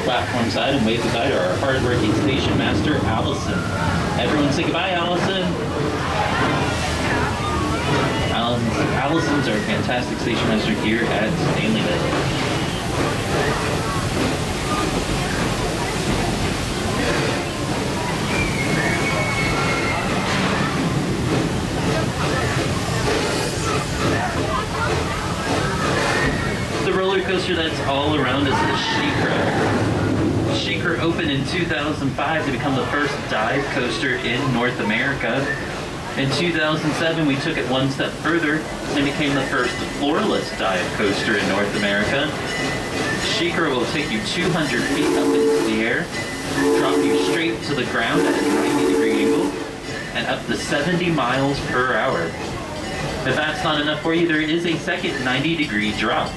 platform side and wave goodbye to our hardworking station master, Allison. Everyone say goodbye, Allison. Allison's our fantastic station master here at Stanleyville. The roller coaster that's all around us is SheiKra. SheiKra opened in 2005 to become the first dive coaster in North America. In 2007, we took it one step further and became the first floorless dive coaster in North America. SheiKra will take you 200 feet up into the air, drop you straight to the ground at a 90-degree angle, and up to 70 miles per hour. If that's not enough for you, there is a second 90-degree drop.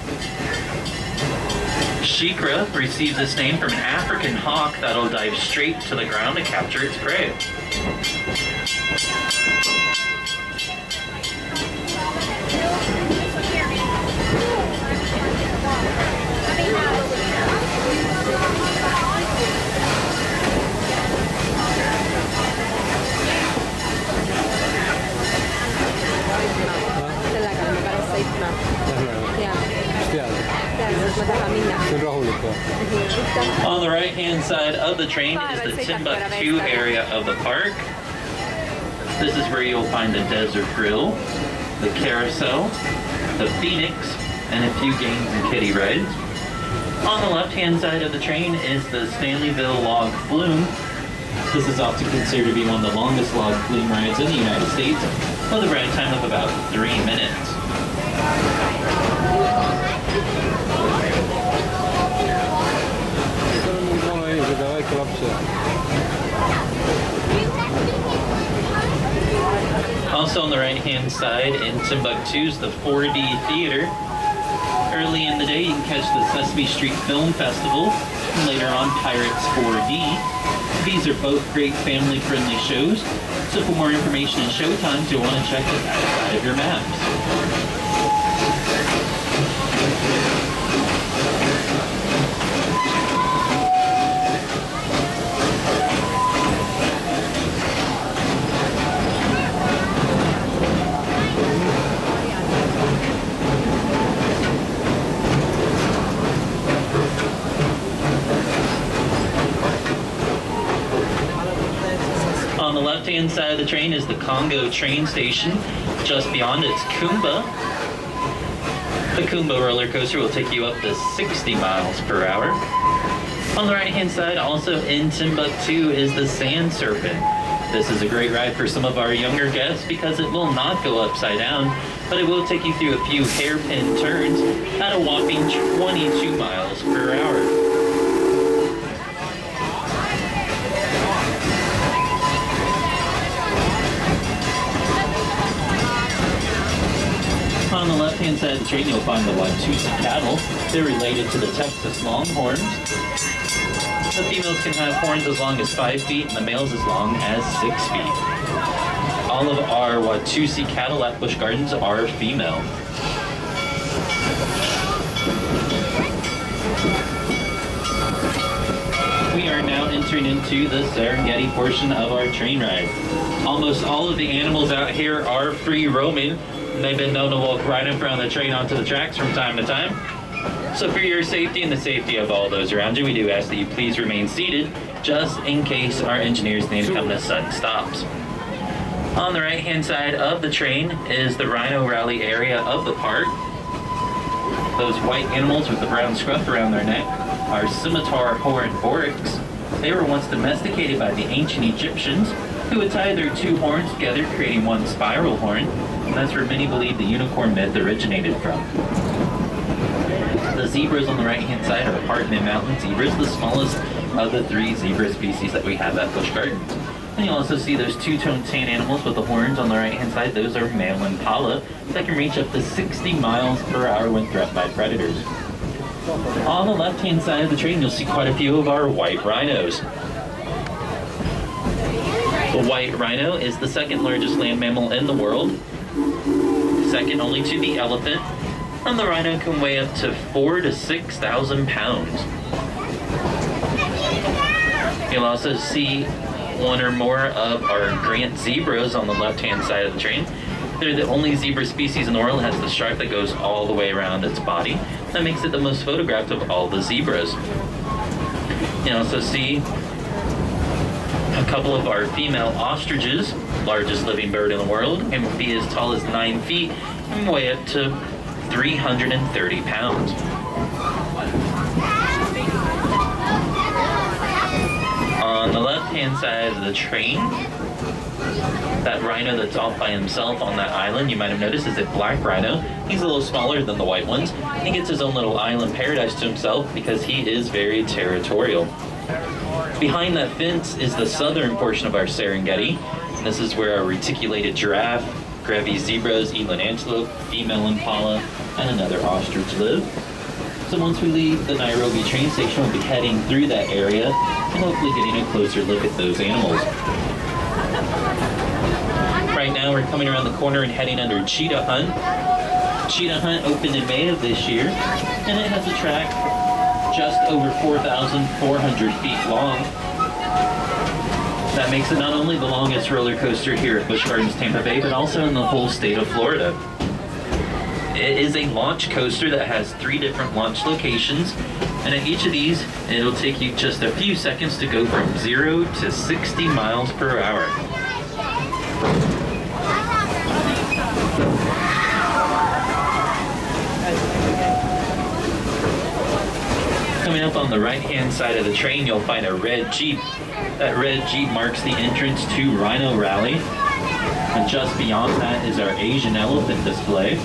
SheiKra receives its name from an African hawk that'll dive straight to the ground to capture its prey. On the right-hand side of the train is the Timbuktu area of the park. This is where you'll find the Desert Grill, the Carousel, the Phoenix, and a few games and kiddie rides. On the left-hand side of the train is the Stanleyville Log Flume. This is often considered to be one of the longest log flume rides in the United States, with a ride time of about 3 minutes. Also on the right-hand side in Timbuktu's the 4D Theater. Early in the day you can catch the Sesame Street Film Festival, and later on Pirates 4D. These are both great family-friendly shows, so for more information and showtimes you'll want to check the back side of your maps. On the left-hand side of the train is the Congo train station. Just beyond it's Kumba. The Kumba roller coaster will take you up to 60 miles per hour. On the right-hand side, also in Timbuktu, is the Sand Serpent. This is a great ride for some of our younger guests because it will not go upside down, but it will take you through a few hairpin turns at a whopping 22 miles per hour. On the left-hand side of the train, you'll find the Watusi cattle. They're related to the Texas Longhorns. The females can have horns as long as 5 feet and the males as long as 6 feet. All of our Watusi cattle at Busch Gardens are female. We are now entering into the Serengeti portion of our train ride. Almost all of the animals out here are free roaming. They've been known to walk right in front of the train onto the tracks from time to time. So for your safety and the safety of all those around you, we do ask that you please remain seated, just in case our engineers need to come to sudden stops. On the right-hand side of the train is the Rhino Rally area of the park. Those white animals with the brown scruff around their neck are scimitar horned oryx. They were once domesticated by the ancient Egyptians, who would tie their two horns together, creating one spiral horn. And that's where many believe the unicorn myth originated from. The zebras on the right-hand side are Hartman Mountain zebras, the smallest of the 3 zebra species that we have at Busch Gardens. And you'll also see those two-toned tan animals with the horns on the right-hand side. Those are male impala that can reach up to 60 miles per hour when threatened by predators. On the left-hand side of the train, you'll see quite a few of our white rhinos. The white rhino is the second largest land mammal in the world, second only to the elephant, and the rhino can weigh up to 4,000 to 6,000 pounds. You'll also see one or more of our Grant zebras on the left-hand side of the train. They're the only zebra species in the world that has the stripe that goes all the way around its body. That makes it the most photographed of all the zebras. You also see a couple of our female ostriches, largest living bird in the world, and will be as tall as 9 feet and weigh up to 330 pounds. On the left-hand side of the train, that rhino that's off by himself on that island, you might have noticed, is a black rhino. He's a little smaller than the white ones. He gets his own little island paradise to himself because he is very territorial. Behind that fence is the southern portion of our Serengeti. And this is where our reticulated giraffe, Grevy's zebras, eland antelope, female impala, and another ostrich live. So once we leave the Nairobi train station, we'll be heading through that area and hopefully getting a closer look at those animals. Right now we're coming around the corner and heading under Cheetah Hunt. Cheetah Hunt opened in May of this year, and it has a track just over 4,400 feet long. That makes it not only the longest roller coaster here at Busch Gardens, Tampa Bay, but also in the whole state of Florida. It is a launch coaster that has 3 different launch locations, and at each of these, it'll take you just a few seconds to go from 0 to 60 miles per hour. Coming up on the right-hand side of the train, you'll find a red Jeep. That red Jeep marks the entrance to Rhino Rally. And just beyond that is our Asian elephant display.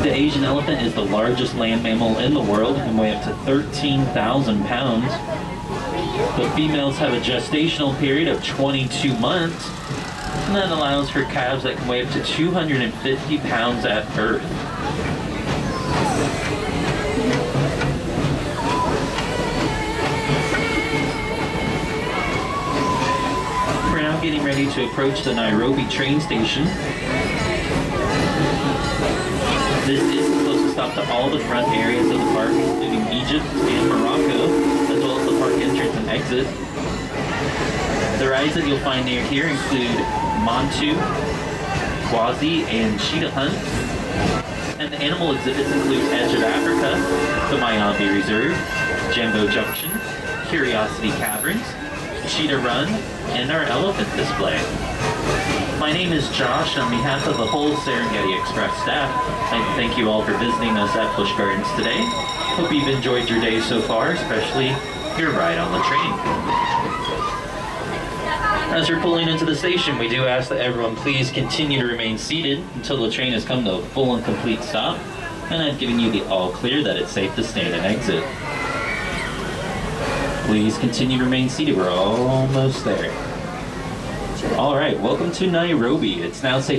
The Asian elephant is the largest land mammal in the world and weigh up to 13,000 pounds. The females have a gestational period of 22 months, and that allows for calves that can weigh up to 250 pounds at birth. We're now getting ready to approach the Nairobi train station. This is the closest stop to all the front areas of the park, including Egypt and Morocco, as well as the park entrance and exit. The rides that you'll find near here include Montu, Gwazi, and Cheetah Hunt. And the animal exhibits include Edge of Africa, the Mayombe Reserve, Jambo Junction, Curiosity Caverns, Cheetah Run, and our elephant display. My name is Josh. On behalf of the whole Serengeti Express staff, I'd like to thank you all for visiting us at Busch Gardens today. Hope you've enjoyed your day so far, especially your ride on the train. As you're pulling into the station, we do ask that everyone please continue to remain seated until the train has come to a full and complete stop, and I've given you the all clear that it's safe to stand and exit. Please continue to remain seated. We're almost there. All right, welcome to Nairobi. It's now safe